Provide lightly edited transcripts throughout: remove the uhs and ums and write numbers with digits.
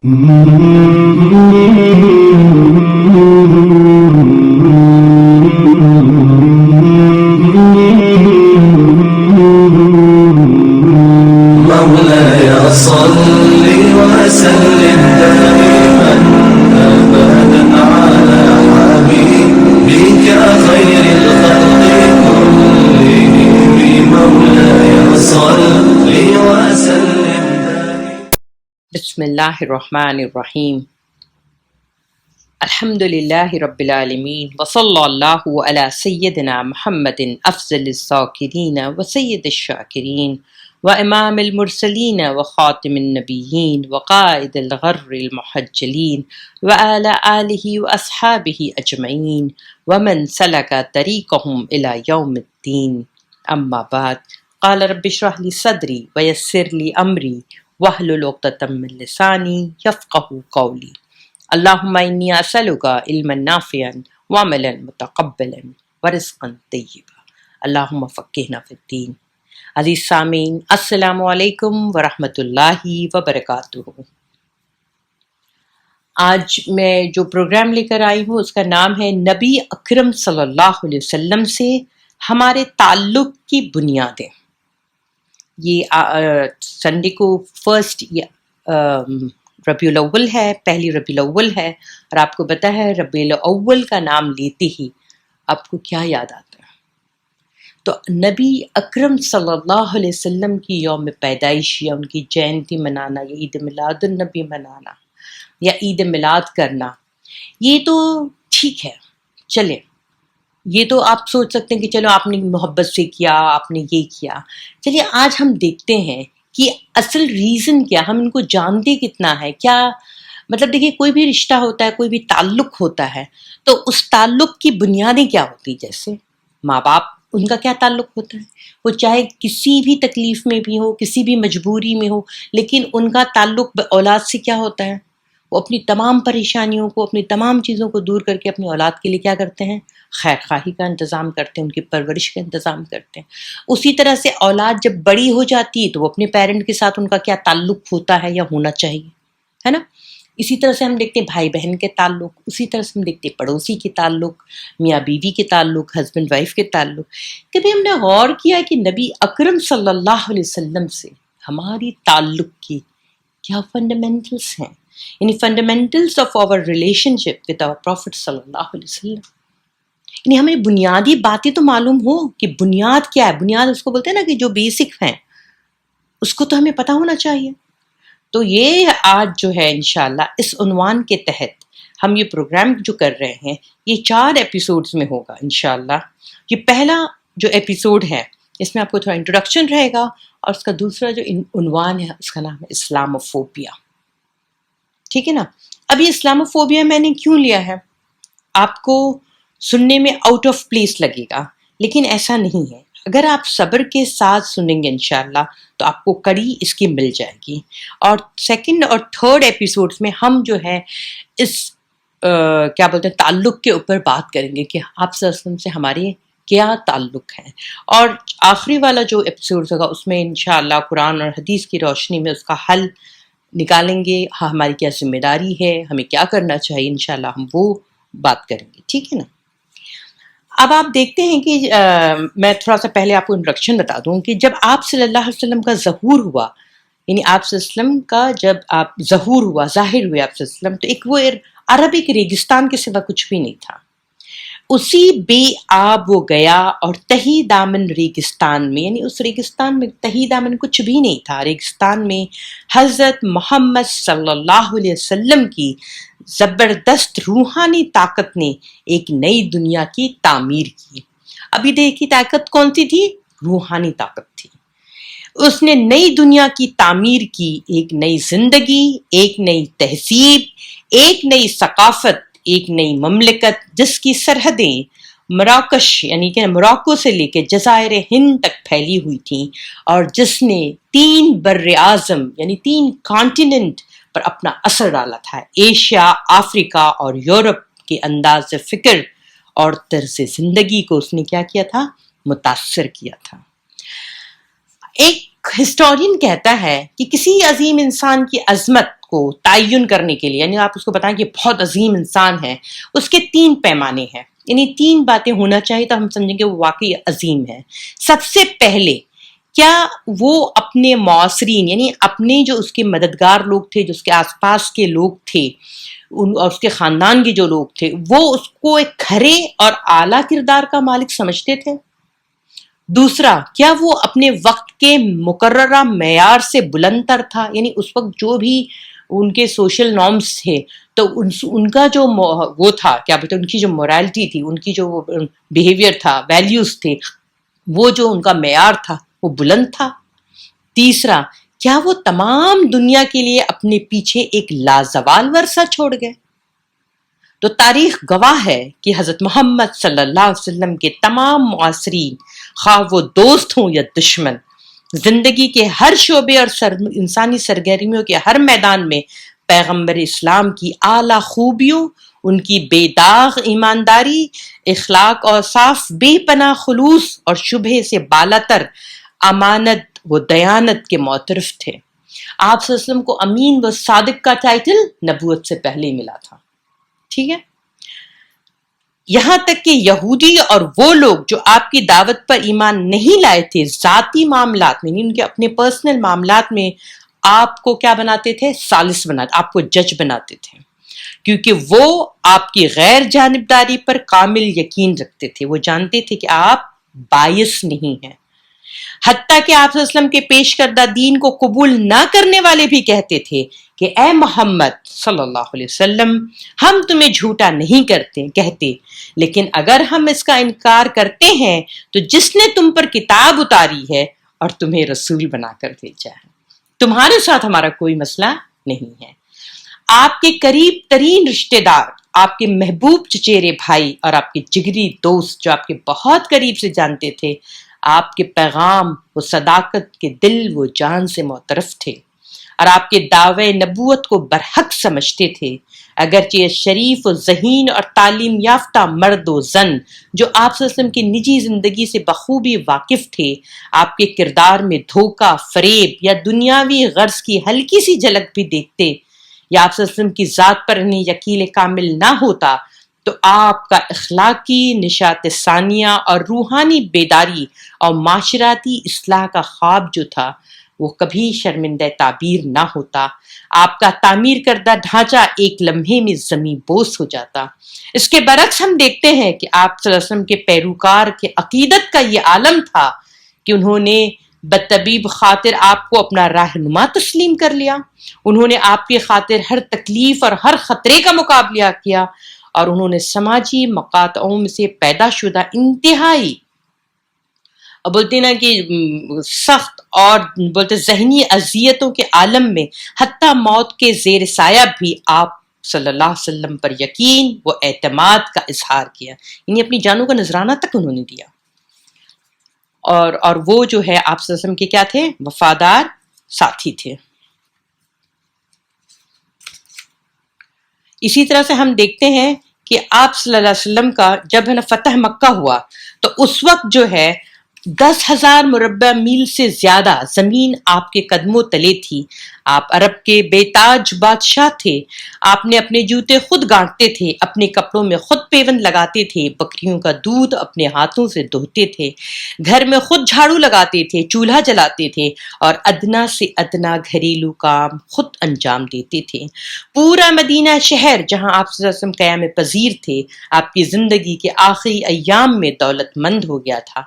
مولاي صل وسلم دائما ابدا على حبيبك خير الخلق كلهم مولاي صل وسلم بسم اللہ الرحمن الرحیم الحمد للہ رب العالمین وصلی اللہ علی سیدنا محمد افضل الذاکرین وسید الشاکرین وامام المرسلین وخاتم النبیین وقائد الغر المحجلین وعلی آلہ واصحابہ اجمعین ومن سلک طریقہم الی یوم الدین اما بعد قال رب اشرح لی صدری ویسر لی امری واحلل عقدۃ من لسانی یفقہوا قولی اللہم انی اسألک علما نافعا وعملا متقبلا ورزقا طیبا اللہم فقہنا فی الدین۔ عزیز سامعین، السلام علیکم ورحمۃ اللہ وبرکاتہ۔ آج میں جو پروگرام لے کر آئی ہوں اس کا نام ہے نبی اکرم صلی اللہ علیہ وسلم سے ہمارے تعلق کی بنیادیں۔ یہ سنڈے کو فرسٹ ربیع الاول ہے، پہلی ربیع الاول ہے، اور آپ کو پتہ ہے ربیع الاول کا نام لیتے ہی آپ کو کیا یاد آتا ہے؟ تو نبی اکرم صلی اللہ علیہ وسلم کی یوم پیدائش یا ان کی جینتی منانا یا عید میلاد النبی منانا یا عید میلاد کرنا، یہ تو ٹھیک ہے، چلے یہ تو آپ سوچ سکتے ہیں کہ چلو آپ نے محبت سے کیا، آپ نے یہ کیا۔ چلیے آج ہم دیکھتے ہیں کہ اصل ریزن کیا، ہم ان کو جانتے کتنا ہے، کیا مطلب دیکھیے کوئی بھی رشتہ ہوتا ہے، کوئی بھی تعلق ہوتا ہے تو اس تعلق کی بنیادیں کیا ہوتی، جیسے ماں باپ، ان کا کیا تعلق ہوتا ہے، وہ چاہے کسی بھی تکلیف میں بھی ہو، کسی بھی مجبوری میں ہو، لیکن ان کا تعلق اولاد سے کیا ہوتا ہے، وہ اپنی تمام پریشانیوں کو، اپنی تمام چیزوں کو دور کر کے اپنی اولاد کے لیے کیا کرتے ہیں، خیر خواہی کا انتظام کرتے ہیں، ان کی پرورش کا انتظام کرتے ہیں۔ اسی طرح سے اولاد جب بڑی ہو جاتی ہے تو وہ اپنے پیرنٹ کے ساتھ ان کا کیا تعلق ہوتا ہے یا ہونا چاہیے، ہے نا۔ اسی طرح سے ہم دیکھتے ہیں بھائی بہن کے تعلق، اسی طرح سے ہم دیکھتے ہیں پڑوسی کے تعلق، میاں بیوی کے تعلق، ہسبینڈ وائف کے تعلق۔ کبھی ہم نے غور کیا کہ نبی اکرم صلی اللہ علیہ وسلم سے ہماری تعلق کی کیا فنڈامنٹلس ہیں، یعنی fundamentals of our relation with our prophet صلی اللہ علیہ وسلم۔ یعنی ہمیں بنیادی باتیں تو معلوم ہو کہ بنیاد کیا ہے، بنیاد اس کو بولتے ہیں نا کہ جو بیسک ہیں اس کو تو ہمیں پتہ ہونا چاہیے۔ تو یہ آج جو ہے انشاءاللہ اس عنوان کے تحت ہم یہ پروگرام جو کر رہے ہیں یہ 4 ایپیسوڈز میں ہوگا انشاءاللہ۔ یہ پہلا جو ایپیسوڈ ہے اس میں آپ کو تھوڑا انٹروڈکشن رہے گا، اور اس کا دوسرا جو عنوان ہے اس کا نام ہے اسلاموفوبیا، ٹھیک ہے نا۔ اب یہ اسلاموفوبیا میں نے کیوں لیا ہے، آپ کو سننے میں آؤٹ آف پلیس لگے گا، لیکن ایسا نہیں ہے۔ اگر آپ صبر کے ساتھ سنیں گے انشاءاللہ تو آپ کو کڑی اس کی مل جائے گی۔ اور سیکنڈ اور تھرڈ ایپیسوڈز میں ہم جو ہے اس کیا بولتے ہیں تعلق کے اوپر بات کریں گے کہ آپ صلی اللہ علیہ وسلم سے ہمارے کیا تعلق ہے، اور آخری والا جو ایپیسوڈ ہوگا اس میں انشاءاللہ قرآن اور حدیث کی روشنی میں اس کا حل نکالیں گے، ہماری کیا ذمہ داری ہے، ہمیں کیا کرنا چاہیے، انشاءاللہ ہم وہ بات کریں گے، ٹھیک ہے نا۔ اب آپ دیکھتے ہیں کہ میں تھوڑا سا پہلے آپ کو انٹروڈکشن بتا دوں کہ جب آپ صلی اللہ علیہ وسلم کا ظہور ہوا، یعنی آپ صلی اللہ علیہ وسلم کا جب آپ ظہور ہوا، ظاہر ہوئے آپ صلی اللہ علیہ وسلم، تو ایک وہ عرب ایک ریگستان کے سوا کچھ بھی نہیں تھا۔ اسی بے آب وہ گیا اور تہی دامن ریگستان میں، یعنی اس ریگستان میں تہی دامن کچھ بھی نہیں تھا، ریگستان میں حضرت محمد صلی اللہ علیہ وسلم کی زبردست روحانی طاقت نے ایک نئی دنیا کی تعمیر کی۔ ابھی دیکھیے طاقت کون سی تھی، روحانی طاقت تھی۔ اس نے نئی دنیا کی تعمیر کی، ایک نئی زندگی، ایک نئی تہذیب، ایک نئی ثقافت، ایک نئی مملکت جس کی سرحدیں مراکش یعنی کہ موراکو سے لے کے جزائر ہند تک پھیلی ہوئی تھیں، اور جس نے 3 بر اعظم یعنی 3 کانٹیننٹ پر اپنا اثر ڈالا تھا، ایشیا، افریقہ اور یورپ کے انداز فکر اور طرز زندگی کو اس نے کیا کیا تھا، متاثر کیا تھا۔ ایک ہسٹورین کہتا ہے کہ کسی عظیم انسان کی عظمت کو تعین کرنے کے لیے، یعنی آپ اس کو بتائیں کہ بہت عظیم انسان ہے، اس کے 3 پیمانے ہیں، یعنی 3 باتیں ہونا چاہیے تو ہم سمجھیں گے وہ واقعی عظیم ہے۔ سب سے پہلے کیا وہ اپنے معاصرین، یعنی اپنے جو اس کے مددگار لوگ تھے، جو اس کے آس پاس کے لوگ تھے اور اس کے خاندان کے جو لوگ تھے، وہ اس کو ایک کھرے اور اعلیٰ کردار کا مالک سمجھتے تھے؟ دوسرا، کیا وہ اپنے وقت کے مقررہ معیار سے بلند تر تھا، یعنی اس وقت جو بھی ان کے سوشل نارمز تھے تو ان کا جو وہ تھا، کیا بولتے ہیں، ان کی جو مورالٹی تھی، ان کی جو بیہیویئر تھا، ویلیوز تھے، وہ جو ان کا معیار تھا وہ بلند تھا؟ تیسرا، کیا وہ تمام دنیا کے لیے اپنے پیچھے ایک لازوال ورثہ چھوڑ گئے؟ تو تاریخ گواہ ہے کہ حضرت محمد صلی اللہ علیہ وسلم کے تمام معاصرین، خواہ وہ دوست ہوں یا دشمن، زندگی کے ہر شعبے اور انسانی سرگرمیوں کے ہر میدان میں پیغمبر اسلام کی اعلیٰ خوبیوں، ان کی بے داغ ایمانداری، اخلاق اور صاف بے پناہ خلوص اور شبہ سے بالاتر امانت و دیانت کے معترف تھے۔ آپ صلی اللہ علیہ وسلم کو امین و صادق کا ٹائٹل نبوت سے پہلے ہی ملا تھا، ٹھیک ہے؟ یہاں تک کہ یہودی اور وہ لوگ جو آپ کی دعوت پر ایمان نہیں لائے تھے، ذاتی معاملات میں، ان کے اپنے پرسنل معاملات میں آپ کو کیا بناتے تھے؟ ثالث بناتے، آپ کو جج بناتے تھے، کیونکہ وہ آپ کی غیر جانبداری پر کامل یقین رکھتے تھے۔ وہ جانتے تھے کہ آپ بائس نہیں ہیں۔ حتیٰ کہ آپ صلی اللہ علیہ وسلم کے پیش کردہ دین کو قبول نہ کرنے والے بھی کہتے تھے کہ اے محمد صلی اللہ علیہ وسلم، ہم تمہیں جھوٹا نہیں کہتے، لیکن اگر ہم اس کا انکار کرتے ہیں تو جس نے تم پر کتاب اتاری ہے اور تمہیں رسول بنا کر بھیجا ہے، تمہارے ساتھ ہمارا کوئی مسئلہ نہیں ہے۔ آپ کے قریب ترین رشتہ دار، آپ کے محبوب چچیرے بھائی اور آپ کے جگری دوست جو آپ کے بہت قریب سے جانتے تھے، آپ کے پیغام و صداقت کے دل و جان سے معترف تھے اور آپ کے دعوے نبوت کو برحق سمجھتے تھے، اگرچہ شریف و ذہین اور تعلیم یافتہ مرد و زن جو آپ صلی اللہ علیہ وسلم کی نجی زندگی سے بخوبی واقف تھے، آپ کے کردار میں دھوکہ، فریب یا دنیاوی غرض کی ہلکی سی جھلک بھی دیکھتے، یا آپ صلی اللہ علیہ وسلم کی ذات پر انہیں یقین کامل نہ ہوتا، تو آپ کا اخلاقی نشاط ثانیہ اور روحانی بیداری اور معاشراتی اصلاح کا خواب جو تھا وہ کبھی شرمندہ تعبیر نہ ہوتا۔ آپ کا تعمیر کردہ ڈھانچہ ایک لمحے میں زمیں بوس ہو جاتا۔ اس کے برعکس ہم دیکھتے ہیں کہ آپ صلی اللہ علیہ وسلم کے پیروکار کے عقیدت کا یہ عالم تھا کہ انہوں نے بطبیب خاطر آپ کو اپنا رہنما تسلیم کر لیا، انہوں نے آپ کی خاطر ہر تکلیف اور ہر خطرے کا مقابلہ کیا، اور انہوں نے سماجی مقاطعوں میں سے پیدا شدہ انتہائی بولتے نا کہ سخت اور بولتے ذہنی اذیتوں کے عالم میں حتیٰ موت کے زیر سایہ بھی آپ صلی اللہ علیہ وسلم پر یقین و اعتماد کا اظہار کیا، یعنی اپنی جانوں کا نذرانہ تک انہوں نے دیا۔ اور وہ جو ہے آپ صلی اللہ علیہ وسلم کے کیا تھے؟ وفادار ساتھی تھے۔ اسی طرح سے ہم دیکھتے ہیں کہ آپ صلی اللہ علیہ وسلم کا جب ہے نا فتح مکہ ہوا تو اس وقت جو ہے 10,000 مربع میل سے زیادہ زمین آپ کے قدموں تلے تھی۔ آپ عرب کے بے تاج بادشاہ تھے، آپ نے اپنے جوتے خود گانٹتے تھے، اپنے کپڑوں میں خود پیوند لگاتے تھے، بکریوں کا دودھ اپنے ہاتھوں سے دوہتے تھے، گھر میں خود جھاڑو لگاتے تھے، چولہا جلاتے تھے اور ادنا سے ادنا گھریلو کام خود انجام دیتے تھے۔ پورا مدینہ شہر جہاں آپ صلی اللہ علیہ وسلم قیام پذیر تھے، آپ کی زندگی کے آخری ایام میں دولت مند ہو گیا تھا۔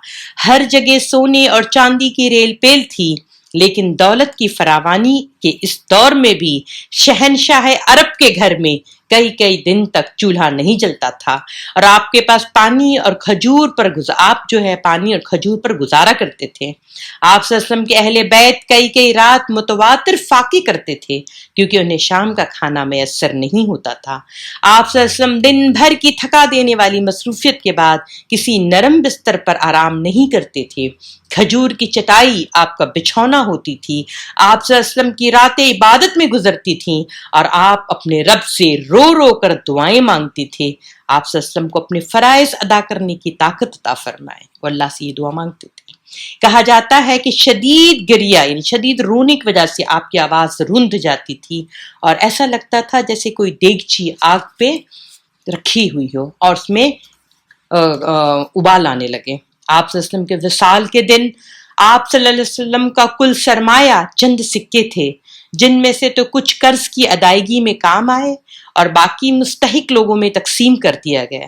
ہر جگہ سونے اور چاندی کی ریل پیل تھی، لیکن دولت کی فراوانی کے اس دور میں بھی شہنشاہ عرب کے گھر میں کئی دن تک چولہا نہیں جلتا تھا، اور آپ کے پاس پانی اور کھجور پر گزارا کرتے تھے۔ آپ صلی اللہ علیہ وسلم کے اہل بیت کئی رات متواتر فاقے کرتے تھے کیونکہ انہیں شام کا کھانا میسر نہیں ہوتا تھا۔ آپ صلی اللہ علیہ وسلم دن بھر کی تھکا دینے والی مصروفیت کے بعد کسی نرم بستر پر آرام نہیں کرتے تھے، کھجور کی چٹائی آپ کا بچھونا ہوتی تھی۔ آپ صلی اللہ علیہ وسلم کی راتیں عبادت میں گزرتی تھیں اور آپ اپنے رب سے رو کر دعائیں مانگتے تھے۔ آپ صلی اللہ علیہ وسلم کو اپنے فرائض ادا کرنے کی طاقت عطا فرمائے، وہ اللہ سے یہ دعا مانگتے تھے۔ کہا جاتا ہے کہ شدید گریا یعنی شدید رونے کی وجہ سے آپ کی آواز رند جاتی تھی اور ایسا لگتا تھا جیسے کوئی دیگچی آگ پہ رکھی ہوئی ہو اور اس میں ابال آنے لگے۔ آپ صلی اللہ علیہ وسلم کے وصال کے دن آپ صلی اللہ علیہ وسلم کا کل سرمایہ چند سکے تھے، جن میں سے تو کچھ قرض کی ادائیگی میں کام آئے اور باقی مستحق لوگوں میں تقسیم کر دیا گیا۔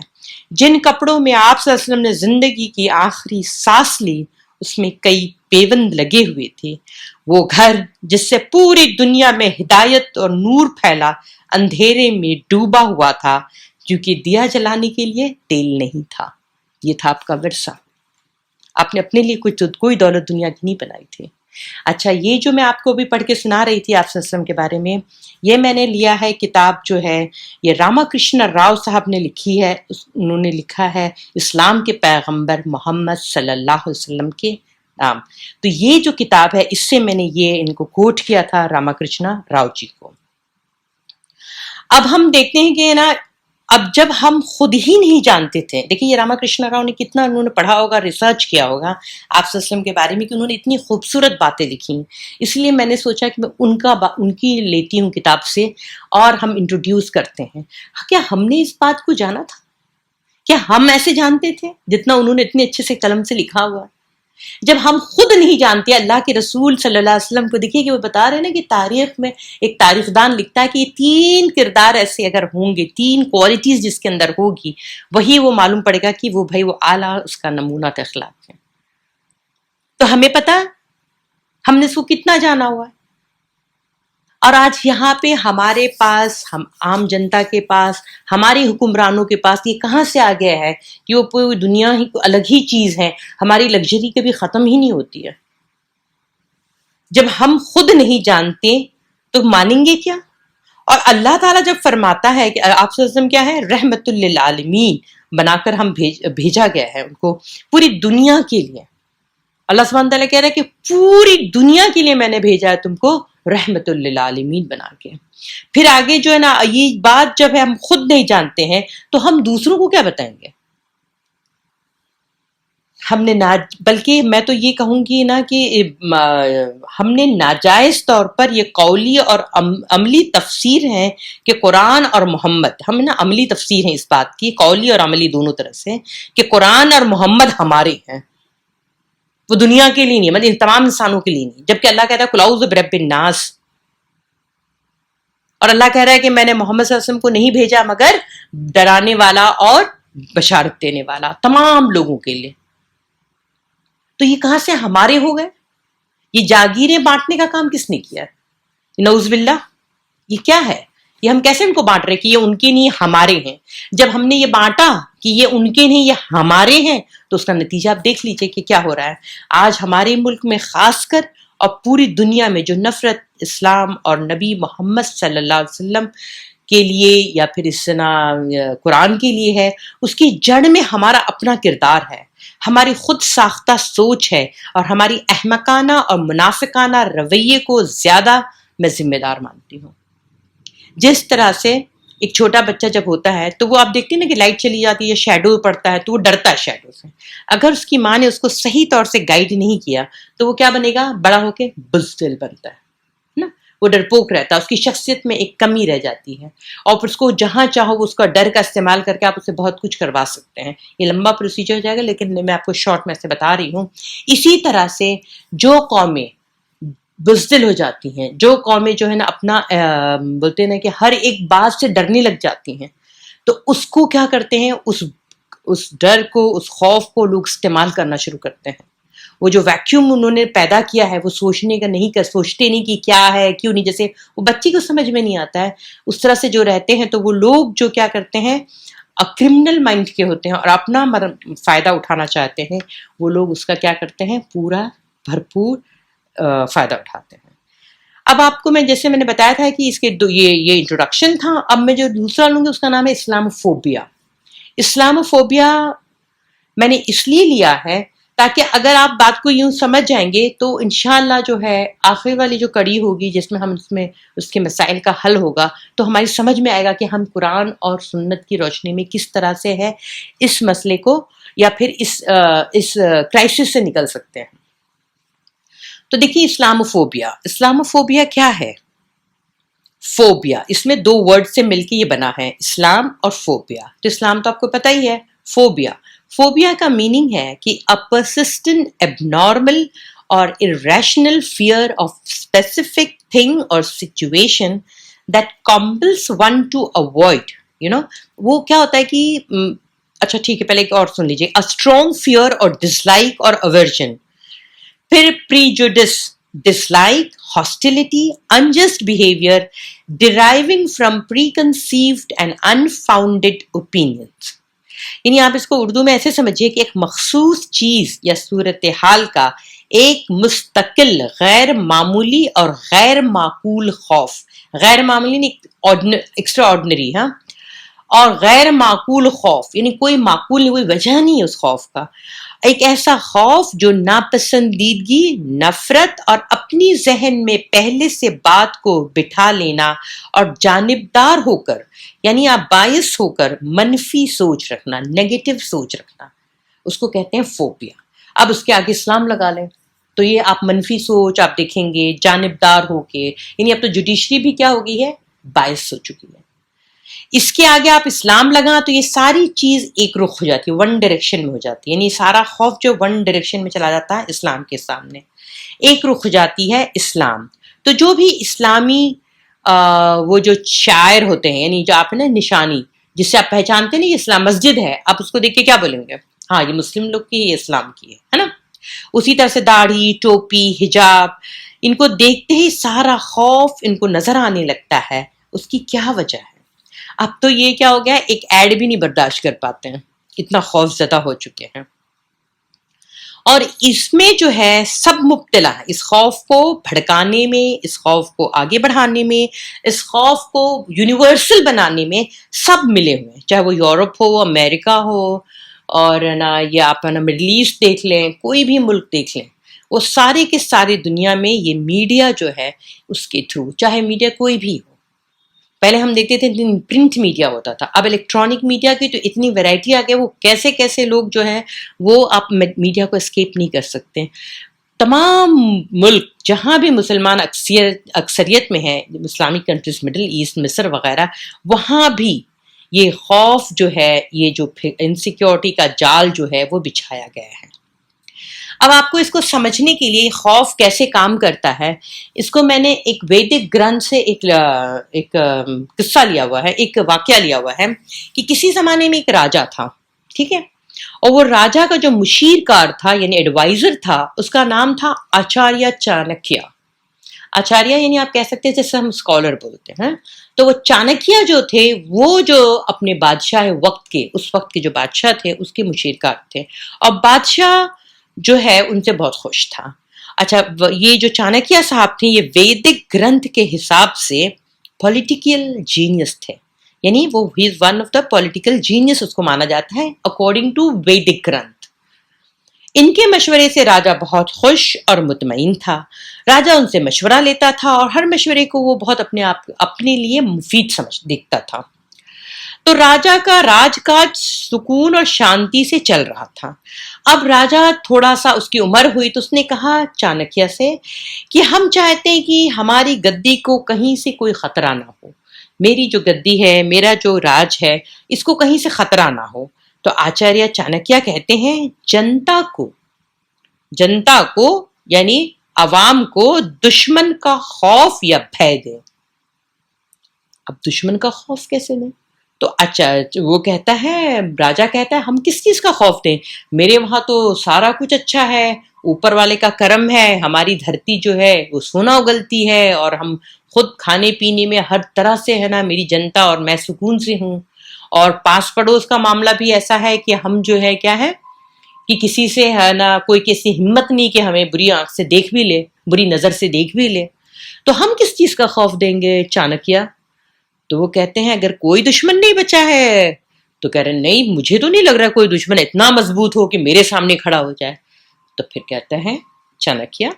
جن کپڑوں میں آپ صلی اللہ علیہ وسلم نے زندگی کی آخری سانس لی اس میں کئی پیوند لگے ہوئے تھے۔ وہ گھر جس سے پوری دنیا میں ہدایت اور نور پھیلا اندھیرے میں ڈوبا ہوا تھا کیونکہ دیا جلانے کے لیے تیل نہیں تھا۔ یہ تھا آپ کا ورثہ۔ آپ نے اپنے لیے کوئی دولت دنیا کی نہیں بنائی تھی۔ اچھا، یہ جو میں آپ کو بھی پڑھ کے سنا رہی تھی آپ صلی اللہ علیہ وسلم کے بارے میں، یہ میں نے لیا ہے کتاب جو ہے یہ راما کرشنا راؤ صاحب نے لکھی ہے۔ انہوں نے لکھا ہے اسلام کے پیغمبر محمد صلی اللہ علیہ وسلم کے نام۔ تو یہ جو کتاب ہے اس سے میں نے یہ ان کو کوٹ کیا تھا راما کرشنا راؤ جی کو۔ اب ہم دیکھتے ہیں کہ نا اب جب ہم خود ہی نہیں جانتے تھے، دیکھیں یہ راما کرشنا راؤ نے کتنا انہوں نے پڑھا ہوگا، ریسرچ کیا ہوگا آپ صلی اللہ علیہ وسلم کے بارے میں کہ انہوں نے اتنی خوبصورت باتیں لکھی، اس لیے میں نے سوچا کہ میں ان کی لیتی ہوں کتاب سے اور ہم انٹروڈیوس کرتے ہیں۔ کیا ہم نے اس بات کو جانا تھا؟ کیا ہم ایسے جانتے تھے جتنا انہوں نے اتنے اچھے سے قلم سے لکھا ہوا ہے؟ جب ہم خود نہیں جانتے اللہ کے رسول صلی اللہ علیہ وسلم کو، دیکھیے کہ وہ بتا رہے ہیں نا کہ تاریخ میں ایک تاریخ دان لکھتا ہے کہ یہ 3 کردار ایسے اگر ہوں گے، 3 کوالٹیز جس کے اندر ہوگی، وہی وہ معلوم پڑے گا کہ وہ بھائی وہ اعلیٰ اس کا نمونہ اخلاق ہے۔ تو ہمیں پتہ ہم نے اس کو کتنا جانا ہوا ہے، اور آج یہاں پہ ہمارے پاس، ہم عام جنتا کے پاس، ہماری حکمرانوں کے پاس یہ کہاں سے آ گیا ہے کہ وہ پوری دنیا ہی الگ ہی چیز ہے، ہماری لگژری کبھی ختم ہی نہیں ہوتی ہے۔ جب ہم خود نہیں جانتے تو مانیں گے کیا؟ اور اللہ تعالیٰ جب فرماتا ہے کہ آپ صلی اللہ علیہ وسلم کیا ہے، رحمت للعالمین بنا کر ہم بھیجا گیا ہے ان کو پوری دنیا کے لیے۔ اللہ سبحانہ تعالیٰ کہہ رہا ہے کہ پوری دنیا کے لیے میں نے بھیجا ہے تم کو رحمت للعالمین بنا کے۔ پھر آگے جو ہے نا یہ بات جب ہم خود نہیں جانتے ہیں تو ہم دوسروں کو کیا بتائیں گے؟ ہم نے بلکہ میں تو یہ کہوں گی نا کہ ہم نے ناجائز طور پر یہ قولی اور عملی تفسیر ہے کہ قرآن اور محمد، ہم نا عملی تفسیر ہے اس بات کی، قولی اور عملی دونوں طرح سے، کہ قرآن اور محمد ہمارے ہیں، وہ دنیا کے لیے نہیں، مطلب تمام انسانوں کے لیے نہیں، جبکہ اللہ کہتا ہے قل اعوذ برب الناس، اور اللہ کہہ رہا ہے کہ میں نے محمد صلی اللہ علیہ وسلم کو نہیں بھیجا مگر ڈرانے والا اور بشارت دینے والا تمام لوگوں کے لیے۔ تو یہ کہاں سے ہمارے ہو گئے؟ یہ جاگیریں بانٹنے کا کام کس نے کیا ہے؟ نعوذ باللہ، یہ کیا ہے؟ یہ ہم کیسے ان کو بانٹ رہے کہ یہ ان کے نہیں ہمارے ہیں؟ جب ہم نے یہ بانٹا کہ یہ ان کے نہیں یہ ہمارے ہیں تو اس کا نتیجہ آپ دیکھ لیجئے کہ کیا ہو رہا ہے۔ آج ہمارے ملک میں خاص کر اور پوری دنیا میں جو نفرت اسلام اور نبی محمد صلی اللہ علیہ وسلم کے لیے یا پھر اس قرآن کے لیے ہے، اس کی جڑ میں ہمارا اپنا کردار ہے، ہماری خود ساختہ سوچ ہے، اور ہماری احمقانہ اور منافقانہ رویے کو زیادہ میں ذمہ دار مانتی ہوں۔ جس طرح سے ایک چھوٹا بچہ جب ہوتا ہے تو وہ آپ دیکھتے ہیں نا کہ لائٹ چلی جاتی ہے، شیڈو پڑتا ہے تو وہ ڈرتا ہے شیڈو سے۔ اگر اس کی ماں نے اس کو صحیح طور سے گائیڈ نہیں کیا تو وہ کیا بنے گا؟ بڑا ہو کے بزدل بنتا ہے نا، وہ ڈرپوک رہتا ہے، اس کی شخصیت میں ایک کمی رہ جاتی ہے، اور پھر اس کو جہاں چاہو وہ اس کا ڈر کا استعمال کر کے آپ اسے بہت کچھ کروا سکتے ہیں۔ یہ لمبا پروسیجر ہو جائے گا لیکن میں آپ کو شارٹ میں سے بتا رہی ہوں۔ اسی طرح سے جو قومیں بزدل ہو جاتی ہیں، جو قومیں جو ہے نا اپنا بولتے ہیں نا کہ ہر ایک بات سے ڈرنے لگ جاتی ہیں، تو اس کو کیا کرتے ہیں، اس ڈر کو، اس خوف کو لوگ استعمال کرنا شروع کرتے ہیں۔ وہ جو ویکیوم انہوں نے پیدا کیا ہے وہ سوچنے کا نہیں، سوچتے نہیں کہ کیا ہے کیوں نہیں، جیسے وہ بچے کو سمجھ میں نہیں آتا ہے اس طرح سے جو رہتے ہیں، تو وہ لوگ جو کیا کرتے ہیں کرمنل مائنڈ کے ہوتے ہیں اور اپنا فائدہ اٹھانا چاہتے ہیں، وہ لوگ اس کا کیا کرتے ہیں، پورا بھرپور فائدہ اٹھاتے ہیں۔ اب آپ کو میں جیسے میں نے بتایا تھا کہ اس کے یہ انٹروڈکشن تھا، اب میں جو دوسرا لوں گی اس کا نام ہے اسلاموفوبیا۔ اسلاموفوبیا میں نے اس لیے لیا ہے تاکہ اگر آپ بات کو یوں سمجھ جائیں گے تو انشاءاللہ جو ہے آخر والی جو کڑی ہوگی جس میں ہم اس کے مسائل کا حل ہوگا تو ہماری سمجھ میں آئے گا کہ ہم قرآن اور سنت کی روشنی میں کس طرح سے ہے اس مسئلے کو یا پھر اس کرائسس سے نکل سکتے ہیں. تو دیکھیے اسلاموفوبیا کیا ہے؟ فوبیا، اس میں دو ورڈ سے مل کے یہ بنا ہے، اسلام اور فوبیا. تو اسلام تو آپ کو پتہ ہی ہے. فوبیا کا میننگ ہے کہ a persistent abnormal or irrational fear of specific thing or situation that compels one to avoid. وہ کیا ہوتا ہے کہ اچھا ٹھیک ہے، پہلے ایک اور سن لیجیے. a strong fear or dislike or aversion. پھر prejudice, dislike, hostility, unjust behavior deriving from preconceived and unfounded opinions. یعنی آپ اس کو اردو میں ایسے سمجھیے کہ ایک مخصوص چیز یا صورتحال کا ایک مستقل غیر معمولی اور غیر معقول خوف. غیر معمولی نہیں، ایکسٹرا آرڈنری، ہاں، اور غیر معقول خوف، یعنی کوئی معقول نہیں، کوئی وجہ نہیں ہے اس خوف کا. ایک ایسا خوف جو ناپسندیدگی، نفرت اور اپنی ذہن میں پہلے سے بات کو بٹھا لینا اور جانبدار ہو کر، یعنی آپ باعث ہو کر منفی سوچ رکھنا، نیگیٹو سوچ رکھنا، اس کو کہتے ہیں فوبیا. اب اس کے آگے اسلام لگا لیں تو یہ آپ منفی سوچ آپ دیکھیں گے جانبدار ہو کے، یعنی اب تو جوڈیشری بھی کیا ہو گئی ہے؟ باعث ہو چکی ہے. اس کے آگے آپ اسلام لگا تو یہ ساری چیز ایک رخ ہو جاتی ہے، ون ڈائریکشن میں ہو جاتی ہے. یعنی سارا خوف جو ون ڈائریکشن میں چلا جاتا ہے اسلام کے سامنے، ایک رخ ہو جاتی ہے اسلام. تو جو بھی اسلامی وہ جو شاعر ہوتے ہیں، یعنی جو آپ نا نشانی جس سے آپ پہچانتے ہیں نا یہ اسلام مسجد ہے، آپ اس کو دیکھ کے کیا بولیں گے؟ ہاں یہ مسلم لوگ کی، یہ اسلام کی ہے نا. اسی طرح سے داڑھی، ٹوپی، حجاب، ان کو دیکھتے ہی سارا خوف ان کو نظر آنے لگتا ہے. اس کی کیا وجہ ہے؟ اب تو یہ کیا ہو گیا، ایک ایڈ بھی نہیں برداشت کر پاتے ہیں، اتنا خوف زدہ ہو چکے ہیں. اور اس میں جو ہے سب مبتلا ہے، اس خوف کو بھڑکانے میں، اس خوف کو آگے بڑھانے میں، اس خوف کو یونیورسل بنانے میں سب ملے ہوئے ہیں. چاہے وہ یورپ ہو، امریکہ ہو، اور نا یہ آپ نا مڈل ایسٹ دیکھ لیں، کوئی بھی ملک دیکھ لیں، وہ سارے کے سارے دنیا میں یہ میڈیا جو ہے اس کے تھرو، چاہے میڈیا کوئی بھی ہو. پہلے ہم دیکھتے تھے پرنٹ میڈیا ہوتا تھا، اب الیکٹرانک میڈیا کی تو اتنی ویرائٹی آ گئی، وہ کیسے کیسے لوگ جو ہیں وہ آپ میڈیا کو اسکیپ نہیں کر سکتے. تمام ملک جہاں بھی مسلمان اکثریت میں ہیں، اسلامک کنٹریز، مڈل ایسٹ، مصر وغیرہ، وہاں بھی یہ خوف جو ہے، یہ جو انسیکیورٹی کا جال جو ہے وہ بچھایا گیا ہے. اب آپ کو اس کو سمجھنے کے لیے خوف کیسے کام کرتا ہے، اس کو میں نے ایک ویدک گرنتھ سے ایک قصہ لیا ہوا ہے، ایک واقعہ لیا ہوا ہے کہ کسی زمانے میں ایک راجا تھا، ٹھیک ہے، اور وہ راجا کا جو مشیر کار تھا یعنی ایڈوائزر تھا، اس کا نام تھا آچاریہ چانکیہ. آچاریہ یعنی آپ کہہ سکتے ہیں جیسے ہم اسکالر بولتے ہیں. تو وہ چانکیہ جو تھے، وہ جو اپنے بادشاہ وقت کے، اس وقت کے جو بادشاہ تھے اس کے مشیر کار تھے، اور بادشاہ جو ہے ان سے بہت خوش تھا. اچھا، یہ جو چانکیہ صاحب تھے یہ ویدک گرنتھ کے حساب سے پولیٹیکل جینیس تھے، یعنی وہ ہی is one of the political genius اس کو مانا جاتا ہے اکارڈنگ ٹو ویدک گرنتھ. ان کے مشورے سے راجا بہت خوش اور مطمئن تھا. راجا ان سے مشورہ لیتا تھا اور ہر مشورے کو وہ بہت اپنے لیے مفید دیکھتا تھا. تو راجا کا راج کاج سکون اور شانتی سے چل رہا تھا. اب راجا تھوڑا سا اس کی عمر ہوئی تو اس نے کہا چانکیہ سے کہ ہم چاہتے ہیں کہ ہماری گدی کو کہیں سے کوئی خطرہ نہ ہو، میری جو گدی ہے، میرا جو راج ہے، اس کو کہیں سے خطرہ نہ ہو. تو آچاریہ چانکیہ کہتے ہیں جنتا کو یعنی عوام کو دشمن کا خوف یا بھے دیں. اب دشمن کا خوف کیسے دیں؟ تو اچھا وہ کہتا ہے، راجا کہتا ہے ہم کس چیز کا خوف دیں، میرے وہاں تو سارا کچھ اچھا ہے، اوپر والے کا کرم ہے، ہماری دھرتی جو ہے وہ سونا اگلتی ہے، اور ہم خود کھانے پینے میں ہر طرح سے ہے نا، میری جنتا اور میں سکون سے ہوں. اور پاس پڑوس کا معاملہ بھی ایسا ہے کہ ہم جو ہے کیا ہے کہ کسی سے ہے نا کوئی کسی ہمت نہیں کہ ہمیں بری آنکھ سے دیکھ بھی لے، بری نظر سے دیکھ بھی لے. تو ہم کس چیز کا خوف دیں گے چانکیہ؟ تو وہ کہتے ہیں اگر کوئی دشمن نہیں بچا ہے تو کہہ رہے نہیں، مجھے تو نہیں لگ رہا کوئی دشمن اتنا مضبوط ہو کہ میرے سامنے کھڑا ہو جائے. تو پھر کہتا ہے چانکیہ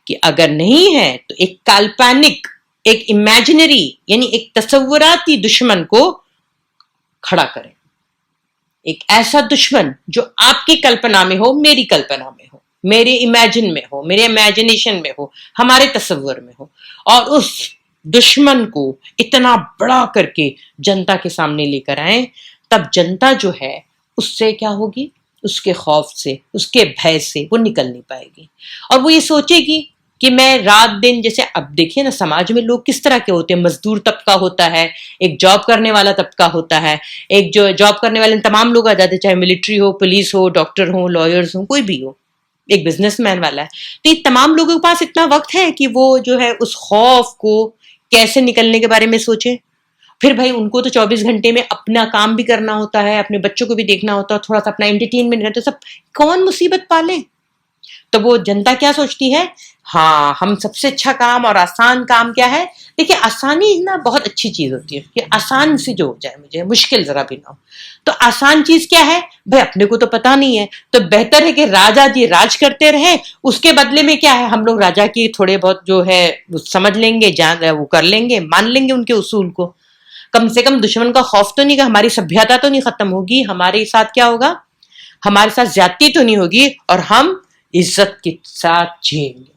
کہ اگر نہیں ہے تو ایک کالپانک، ایک امیجنری یعنی ایک تصوراتی دشمن کو کھڑا کریں. ایک ایسا دشمن جو آپ کی کلپنا میں ہو، میری کلپنا میں ہو، میرے امیجن میں ہو، میرے امیجنیشن میں ہو، ہمارے تصور میں ہو، اور اس دشمن کو اتنا بڑا کر کے جنتا کے سامنے لے کر آئیں، تب جنتا جو ہے اس سے کیا ہوگی؟ اس کے خوف سے، اس کے بھے سے وہ نکل نہیں پائے گی، اور وہ یہ سوچے گی کہ میں رات دن، جیسے اب دیکھیے نا سماج میں لوگ کس طرح کے ہوتے ہیں، مزدور طبقہ ہوتا ہے، ایک جاب کرنے والا طبقہ ہوتا ہے، ایک جو جاب کرنے والے تمام لوگ آ جاتے ہیں، چاہے ملٹری ہو، پولیس ہو، ڈاکٹر ہوں، لائرز ہوں، کوئی بھی ہو، ایک بزنس مین والا ہے، تو یہ تمام لوگوں کے پاس اتنا وقت ہے کہ وہ جو ہے اس خوف کو کیسے نکلنے کے بارے میں سوچیں. پھر بھائی ان کو تو 24 گھنٹے میں اپنا کام بھی کرنا ہوتا ہے، اپنے بچوں کو بھی دیکھنا ہوتا ہے، تھوڑا سا اپنا انٹرٹینمنٹ کرتے، سب کون مصیبت پالے؟ تو وہ جنتا کیا سوچتی ہے؟ ہاں ہم سب سے اچھا کام اور آسان کام کیا ہے؟ دیکھیے آسانی نا بہت اچھی چیز ہوتی ہے کہ آسان سی جو ہو جائے، مجھے مشکل ذرا بھی نہ ہو. تو آسان چیز کیا ہے بھائی؟ اپنے کو تو پتا نہیں ہے، تو بہتر ہے کہ راجا جی راج کرتے رہیں، اس کے بدلے میں کیا ہے ہم لوگ راجا کی تھوڑے بہت جو ہے وہ سمجھ لیں گے، وہ کر لیں گے، مان لیں گے ان کے اصول کو. کم سے کم دشمن کا خوف تو نہیں کہ ہماری سبھیتا تو نہیں ختم ہوگی، ہمارے ساتھ کیا ہوگا؟ ہمارے ساتھ زیادتی تو نہیں ہوگی، اور ہم عزت کے ساتھ جئیں گے،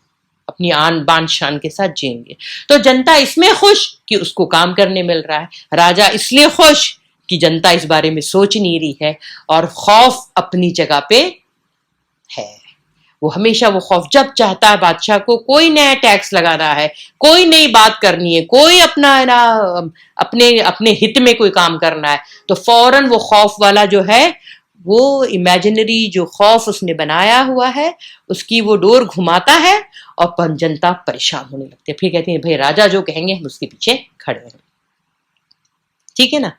اپنی آن بان شان کے ساتھ جئیں گے. تو جنتا اس میں خوش کہ اس کو کام کرنے مل رہا ہے، راجا اس لیے خوش کہ جنتا اس بارے میں سوچ نہیں رہی ہے، اور خوف اپنی جگہ پہ ہے. وہ ہمیشہ وہ خوف جب چاہتا ہے بادشاہ کو کوئی نیا ٹیکس لگانا ہے، کوئی نئی بات کرنی ہے، کوئی اپنا اپنے ہت میں کوئی کام کرنا ہے، تو فوراً وہ خوف والا جو ہے، وہ امیجنری جو خوف اس نے بنایا ہوا ہے اس کی وہ ڈور گھماتا ہے، اور جنتا پریشان ہونے لگتی ہے. پھر کہتے ہیں بھائی راجا جو کہیں گے ہم اس کے پیچھے کھڑے ہیں. ٹھیک ہے نا؟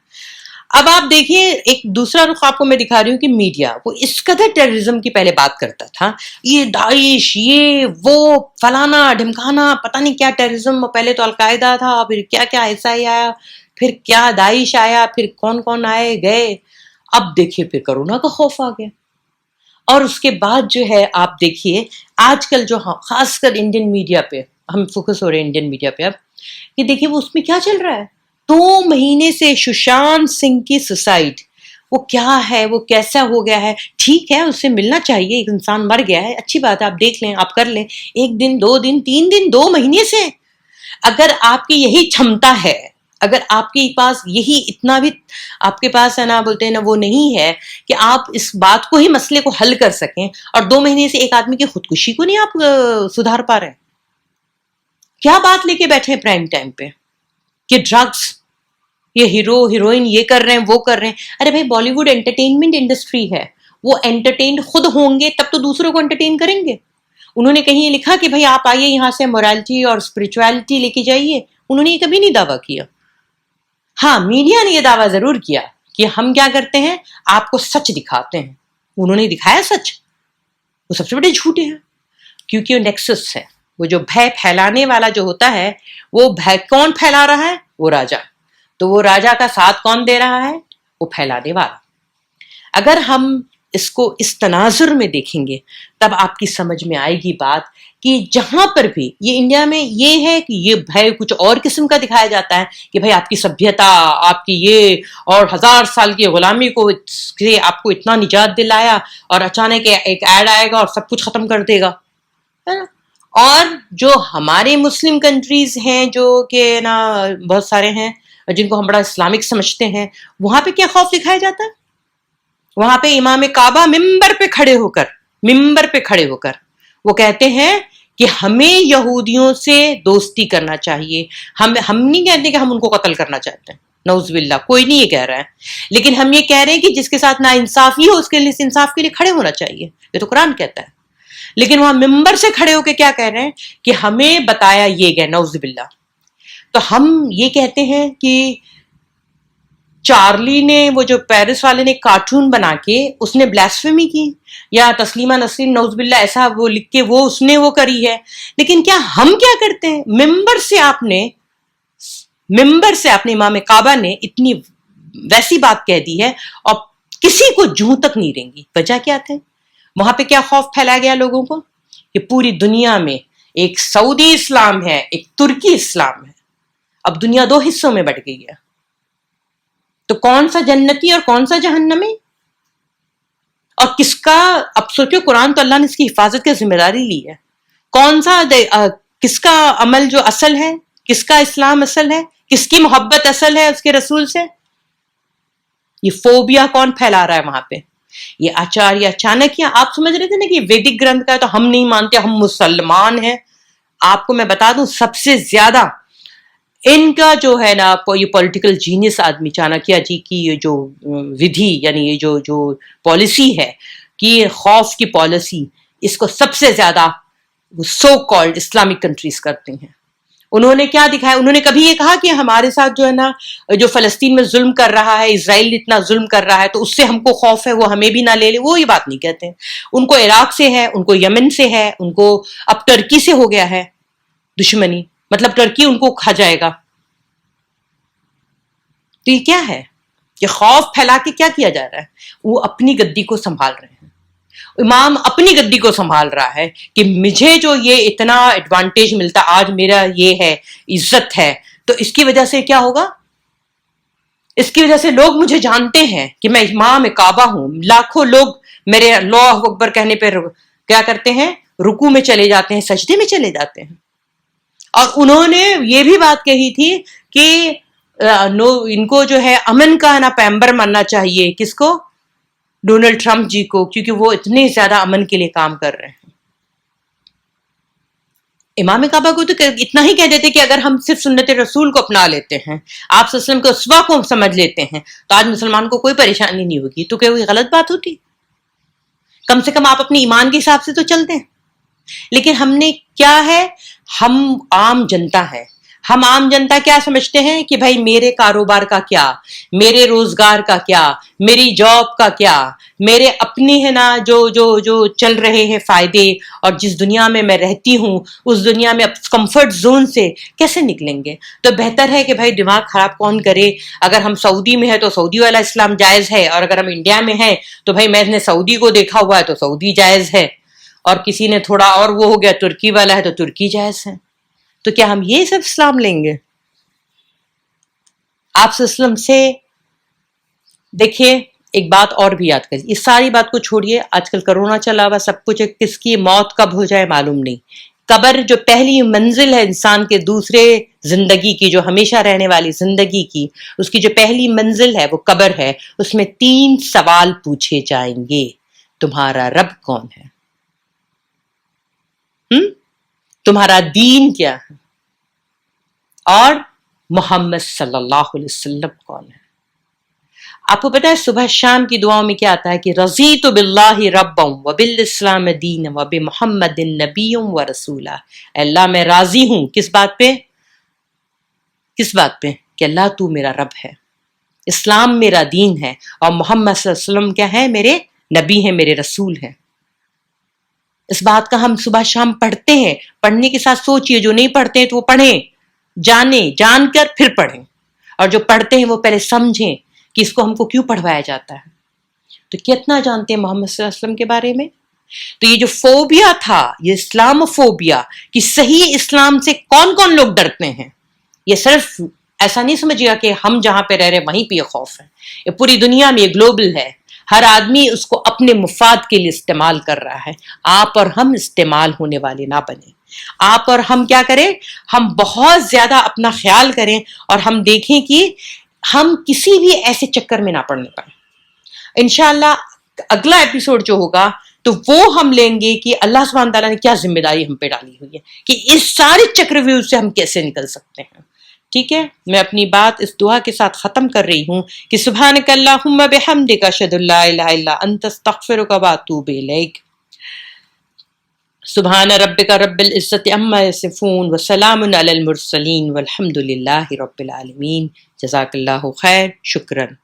اب آپ دیکھیے ایک دوسرا رخ آپ کو میں دکھا رہی ہوں کہ میڈیا وہ اس قدر ٹیررزم کی پہلے بات کرتا تھا، یہ داعش، یہ وہ فلانا ڈھمکانا، پتہ نہیں کیا ٹیررزم، پہلے تو القاعدہ تھا، پھر کیا کیا ایسا ہی آیا، پھر کیا داعش آیا، پھر کون کون آئے گئے. اب دیکھیے پھر کرونا کا خوف آ گیا، اور اس کے بعد جو ہے آپ دیکھیے آج کل جو خاص کر انڈین میڈیا پہ ہم فوکس ہو رہے ہیں، انڈین میڈیا پہ اب کہ دیکھیے وہ اس میں کیا چل رہا ہے. 2 مہینے سے سشانت سنگھ کی سوسائڈ، وہ کیا ہے، وہ کیسا ہو گیا ہے. ٹھیک ہے اس سے ملنا چاہیے، ایک انسان مر گیا ہے، اچھی بات ہے، آپ دیکھ لیں، آپ کر لیں، 1 دن 2 دن 3 دن 2 مہینے سے. اگر آپ کی یہی چھمتا ہے، اگر آپ کے پاس یہی اتنا بھی آپ کے پاس ہے نا، بولتے ہیں نا، وہ نہیں ہے کہ آپ اس بات کو ہی مسئلے کو حل کر سکیں، اور 2 مہینے سے ایک آدمی کی خودکشی کو نہیں آپ سدھار پا رہے ہیں. کیا بات لے کے بیٹھے ہیں پرائم ٹائم پہ کہ ڈرگس، یہ ہیرو ہیروئن یہ کر رہے ہیں وہ کر رہے ہیں. ارے بھائی بالی ووڈ انٹرٹینمنٹ انڈسٹری ہے، وہ انٹرٹینڈ خود ہوں گے تب تو دوسروں کو انٹرٹین کریں گے. انہوں نے کہیں یہ لکھا کہ بھائی آپ آئیے یہاں سے مورالٹی اور اسپرچویلٹی لے کے جائیے؟ انہوں نے یہ کبھی نہیں دعویٰ کیا. ہاں میڈیا نے یہ دعویٰ ضرور کیا کہ ہم کیا کرتے ہیں، آپ کو سچ دکھاتے ہیں. انہوں نے دکھایا سچ، وہ سب سے بڑے جھوٹے ہیں، کیونکہ وہ نیکسس ہے. وہ جو بھے پھیلانے والا جو ہوتا ہے، وہ بھے کون پھیلا رہا ہے؟ وہ راجا. تو وہ راجا کا ساتھ کون دے رہا ہے؟ وہ پھیلانے والا. اگر ہم اس کو اس تناظر میں دیکھیں گے تب آپ کی سمجھ میں آئے گی بات کہ جہاں پر بھی یہ انڈیا میں یہ ہے کہ یہ بھائی کچھ اور قسم کا دکھایا جاتا ہے کہ بھائی آپ کی سبھیتا، آپ کی یہ اور 1000 سال کی غلامی کو سے آپ کو اتنا نجات دلایا، اور اچانک ایک ایڈ آئے گا اور سب کچھ ختم کر دے گا. اور جو ہمارے مسلم کنٹریز ہیں جو کہ نا بہت سارے ہیں جن کو ہم بڑا اسلامک سمجھتے ہیں، وہاں پہ کیا خوف دکھایا جاتا ہے؟ وہاں پہ امام کعبہ ممبر پہ کھڑے ہو کر وہ کہتے ہیں کہ ہمیں یہودیوں سے دوستی کرنا چاہیے. ہم نہیں کہتے کہ ہم ان کو قتل کرنا چاہتے ہیں، نعوذ باللہ، کوئی نہیں یہ کہہ رہا ہے. لیکن ہم یہ کہہ رہے ہیں کہ جس کے ساتھ ناانصافی ہو اس کے لیے انصاف کے لیے کھڑے ہونا چاہیے، یہ تو قرآن کہتا ہے. لیکن وہاں ممبر سے کھڑے ہو کے کیا کہہ رہے ہیں کہ ہمیں بتایا یہ گیا، نعوذ باللہ. تو ہم یہ کہتے ہیں کہ چارلی نے، وہ جو پیرس والے نے کارٹون بنا کے اس نے بلاسفیمی کی، یا تسلیمہ نسرین نعوذ باللہ ایسا وہ لکھ کے وہ اس نے وہ کری ہے. لیکن کیا ہم کیا کرتے ہیں؟ ممبر سے آپ نے امام کعبہ نے اتنی ویسی بات کہہ دی ہے، اور کسی کو جوں تک نہیں رہیں گی. وجہ کیا تھے؟ وہاں پہ کیا خوف پھیلایا گیا لوگوں کو کہ پوری دنیا میں ایک سعودی اسلام ہے، ایک ترکی اسلام ہے. اب دنیا 2 حصوں میں بٹ گئی ہے، تو کون سا جنتی اور کون سا جہنمی؟ اور کس کا، اب سوچو قرآن تو اللہ نے اس کی حفاظت کی ذمہ داری لی ہے، کون سا کس کا عمل جو اصل ہے، کس کا اسلام اصل ہے، کس کی محبت اصل ہے اس کے رسول سے؟ یہ فوبیا کون پھیلا رہا ہے وہاں پہ؟ یہ آچاریہ چانکیہ. آپ سمجھ رہے تھے نا کہ ویدک گرنتھ کا ہے تو ہم نہیں مانتے، ہم مسلمان ہیں. آپ کو میں بتا دوں سب سے زیادہ ان کا جو ہے نا یہ پولیٹیکل جینیس آدمی چانکیہ جی کی یہ جو ودھی یعنی یہ جو پالیسی ہے کہ خوف کی پالیسی، اس کو سب سے زیادہ سو کالڈ اسلامک کنٹریز کرتے ہیں. انہوں نے کیا دکھایا؟ انہوں نے کبھی یہ کہا کہ ہمارے ساتھ جو ہے نا جو فلسطین میں ظلم کر رہا ہے، اسرائیل اتنا ظلم کر رہا ہے تو اس سے ہم کو خوف ہے، وہ ہمیں بھی نہ لے لے؟ وہ یہ بات نہیں کہتے ہیں. ان کو عراق سے ہے، ان کو یمن سے ہے، ان کو اب ٹرکی سے ہو گیا ہے دشمنی، مطلب ٹرکی ان کو کھا جائے گا. تو یہ کیا ہے؟ یہ خوف پھیلا کے کیا کیا جا رہا ہے؟ وہ اپنی گدی کو سنبھال رہے ہیں. امام اپنی گدی کو سنبھال رہا ہے کہ مجھے جو یہ اتنا ایڈوانٹیج ملتا، آج میرا یہ ہے عزت ہے، تو اس کی وجہ سے کیا ہوگا؟ اس کی وجہ سے لوگ مجھے جانتے ہیں کہ میں امام کعبہ ہوں. لاکھوں لوگ میرے اللہ اکبر کہنے پہ کیا کرتے ہیں؟ رکوع میں چلے جاتے ہیں، سجدے میں چلے جاتے ہیں. اور انہوں نے یہ بھی بات کہی تھی کہ ان کو جو ہے امن کا نا پیمبر ماننا چاہیے. کس کو؟ ڈونلڈ ٹرمپ جی کو، کیونکہ وہ اتنے زیادہ امن کے لیے کام کر رہے ہیں. امام کعبہ کو تو اتنا ہی کہہ دیتے کہ اگر ہم صرف سنت رسول کو اپنا لیتے ہیں، آپ صلی اللہ علیہ وسلم کو اسوا کو سمجھ لیتے ہیں، تو آج مسلمان کو کوئی پریشانی نہیں ہوگی. تو کیا کوئی غلط بات ہوتی؟ کم سے کم آپ اپنے ایمان کے حساب سے تو چلتے ہیں. لیکن ہم نے کیا ہے؟ ہم عام جنتا ہے. ہم عام جنتا کیا سمجھتے ہیں کہ بھائی میرے کاروبار کا کیا، میرے روزگار کا کیا، میری جاب کا کیا، میرے اپنے ہے نا جو چل رہے ہیں فائدے، اور جس دنیا میں میں رہتی ہوں اس دنیا میں کمفرٹ زون سے کیسے نکلیں گے؟ تو بہتر ہے کہ بھائی دماغ خراب کون کرے. اگر ہم سعودی میں ہیں تو سعودی والا اسلام جائز ہے، اور اگر ہم انڈیا میں ہیں تو بھائی میں نے سعودی کو دیکھا ہوا ہے تو سعودی جائز ہے، اور کسی نے تھوڑا اور وہ ہو گیا ترکی والا ہے تو ترکی جائز ہے. تو کیا ہم یہ سب اسلام لیں گے؟ آپ صلی اللہ علیہ وسلم سے دیکھیے ایک بات اور بھی یاد کریے. اس ساری بات کو چھوڑیے، آج کل کرونا چلا ہوا، سب کچھ، کس کی موت کب ہو جائے معلوم نہیں. قبر جو پہلی منزل ہے انسان کے دوسرے زندگی کی، جو ہمیشہ رہنے والی زندگی کی، اس کی جو پہلی منزل ہے وہ قبر ہے. اس میں 3 سوال پوچھے جائیں گے. تمہارا رب کون ہے؟ تمہارا دین کیا ہے؟ اور محمد صلی اللہ علیہ وسلم کون ہے؟ آپ کو پتا ہے صبح شام کی دعاؤں میں کیا آتا ہے کہ رضیت باللہ ربا وبالاسلام دینا وبمحمد نبی ورسولا. اللہ میں راضی ہوں کس بات پہ؟ کس بات پہ؟ کہ اللہ تو میرا رب ہے، اسلام میرا دین ہے، اور محمد صلی اللہ علیہ وسلم کیا ہے؟ میرے نبی ہیں، میرے رسول ہیں. اس بات کا ہم صبح شام پڑھتے ہیں. پڑھنے کے ساتھ سوچئے جو نہیں پڑھتے ہیں تو وہ پڑھیں، جان کر پھر پڑھیں، اور جو پڑھتے ہیں وہ پہلے سمجھیں کہ اس کو ہم کو کیوں پڑھوایا جاتا ہے. تو کتنا جانتے ہیں محمد صلی اللہ علیہ وسلم کے بارے میں؟ تو یہ جو فوبیا تھا، یہ اسلام فوبیا، کہ صحیح اسلام سے کون کون لوگ ڈرتے ہیں، یہ صرف ایسا نہیں سمجھیے کہ ہم جہاں پہ رہ رہے وہیں پہ یہ خوف ہے. یہ پوری دنیا میں یہ گلوبل ہے. ہر آدمی اس کو اپنے مفاد کے لیے استعمال کر رہا ہے. آپ اور ہم استعمال ہونے والے نہ بنیں. آپ اور ہم کیا کریں؟ ہم بہت زیادہ اپنا خیال کریں، اور ہم دیکھیں کہ ہم کسی بھی ایسے چکر میں نہ پڑنے پائیں. انشاءاللہ اگلا ایپیسوڈ جو ہوگا تو وہ ہم لیں گے کہ اللہ سبحانہ تعالیٰ نے کیا ذمہ داری ہم پہ ڈالی ہوئی ہے کہ اس سارے چکرویو سے ہم کیسے نکل سکتے ہیں. ٹھیک ہے، میں اپنی بات اس دعا کے ساتھ ختم کر رہی ہوں کہ سبحانک اللہم بحمدک اشہد ان لا الہ الا انت استغفرک واتوب الیک. سبحان ربک رب العزت عما یصفون وسلام علی المرسلین والحمد للہ رب العالمین. جزاک اللہ خیر. شکراً.